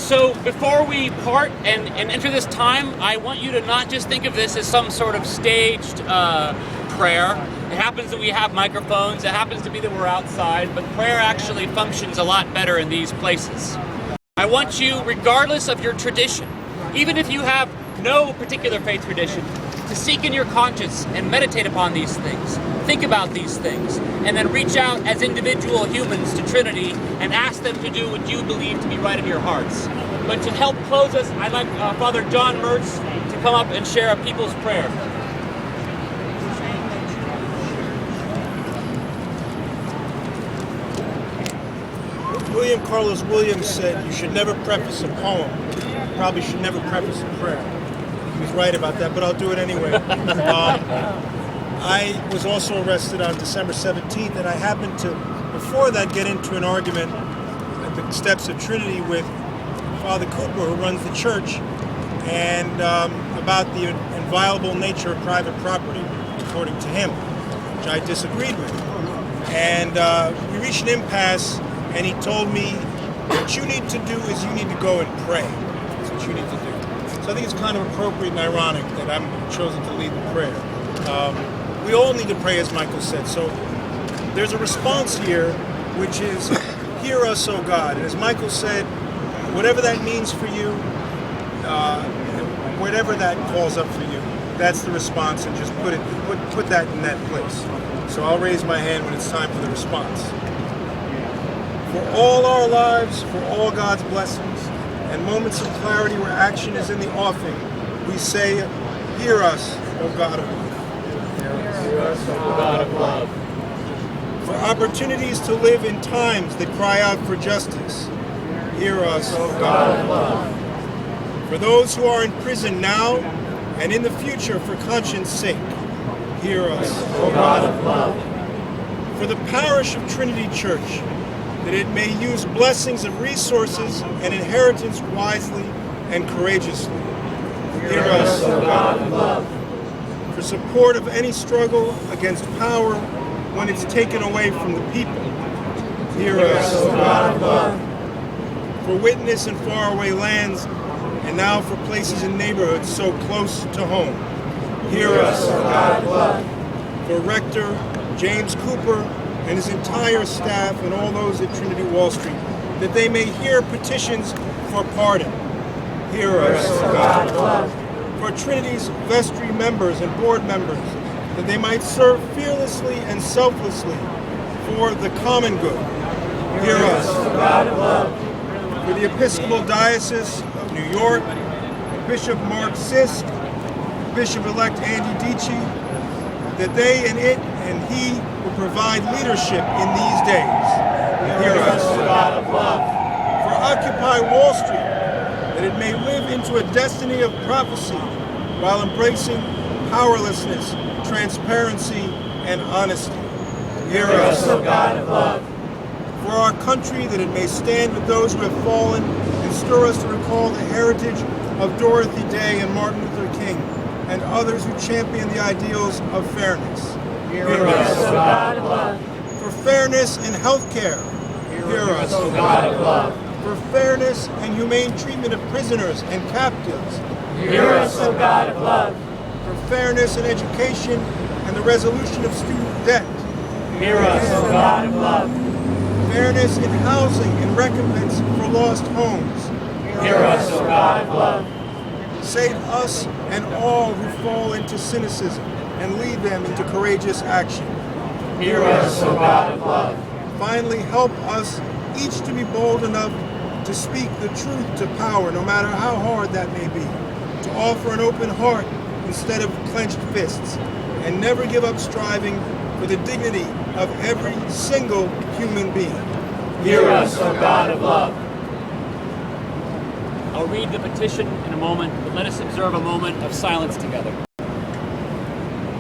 So before we part and enter this time, I want you to not just think of this as some sort of staged prayer. It happens that we have microphones, it happens to be that we're outside, but prayer actually functions a lot better in these places. I want you, regardless of your tradition, even if you have no particular faith tradition, to seek in your conscience and meditate upon these things, think about these things, and then reach out as individual humans to Trinity and ask them to do what you believe to be right in your hearts. But to help close us, I'd like Father John Merz to come up and share a people's prayer. William Carlos Williams said you should never preface a poem. You probably should never preface a prayer. He was right about that, but I'll do it anyway. I was also arrested on December 17th, and I happened to, before that, get into an argument at the steps of Trinity with Father Cooper, who runs the church, and about the inviolable nature of private property, according to him, which I disagreed with. And we reached an impasse, and he told me, what you need to do is you need to go and pray. That's what you need to do. So I think it's kind of appropriate and ironic that I'm chosen to lead the prayer. We all need to pray, as Michael said. So there's a response here, which is, hear us, O God. And as Michael said, whatever that means for you, whatever that calls up for you, that's the response, and just put that in that place. So I'll raise my hand when it's time for the response. For all our lives, for all God's blessings, and moments of clarity where action is in the offing, we say, hear us, O God of love. Hear us, O God of love. For opportunities to live in times that cry out for justice, hear us, O God of love. For those who are in prison now and in the future for conscience sake, hear us, O God of love. For the parish of Trinity Church, that it may use blessings of resources and inheritance wisely and courageously. Hear us, O God of love. For support of any struggle against power when it's taken away from the people. Hear us, O God of love. For witness in faraway lands, and now for places and neighborhoods so close to home. Hear us, O God of love. For Rector James Cooper and his entire staff and all those at Trinity Wall Street, that they may hear petitions for pardon. Hear us, O God of love. For Trinity's vestry members and board members, that they might serve fearlessly and selflessly for the common good. Hear us, O God of love. For the Episcopal Diocese of New York, Bishop Mark Sisk, Bishop-elect Andy Dici, that they and it and he will provide leadership in these days. Hear us, O God of love. For Occupy Wall Street, that it may live into a destiny of prophecy while embracing powerlessness, transparency, and honesty. Hear us, O God of love. For our country, that it may stand with those who have fallen and stir us to recall the heritage of Dorothy Day and Martin Luther King and others who champion the ideals of fairness. Hear us, O God of love. For fairness in healthcare. Hear us, O God of love. For fairness and humane treatment of prisoners and captives. Hear us, O God of love. For fairness in education and the resolution of student debt. Hear us, O God of love. Fairness in housing and recompense for lost homes. Hear us, O God of love. Save us and all who fall into cynicism and lead them into courageous action. Hear us, O God of love. Finally, help us each to be bold enough to speak the truth to power, no matter how hard that may be, to offer an open heart instead of clenched fists, and never give up striving for the dignity of every single human being. Hear us, O God of love. I'll read the petition in a moment, but let us observe a moment of silence together.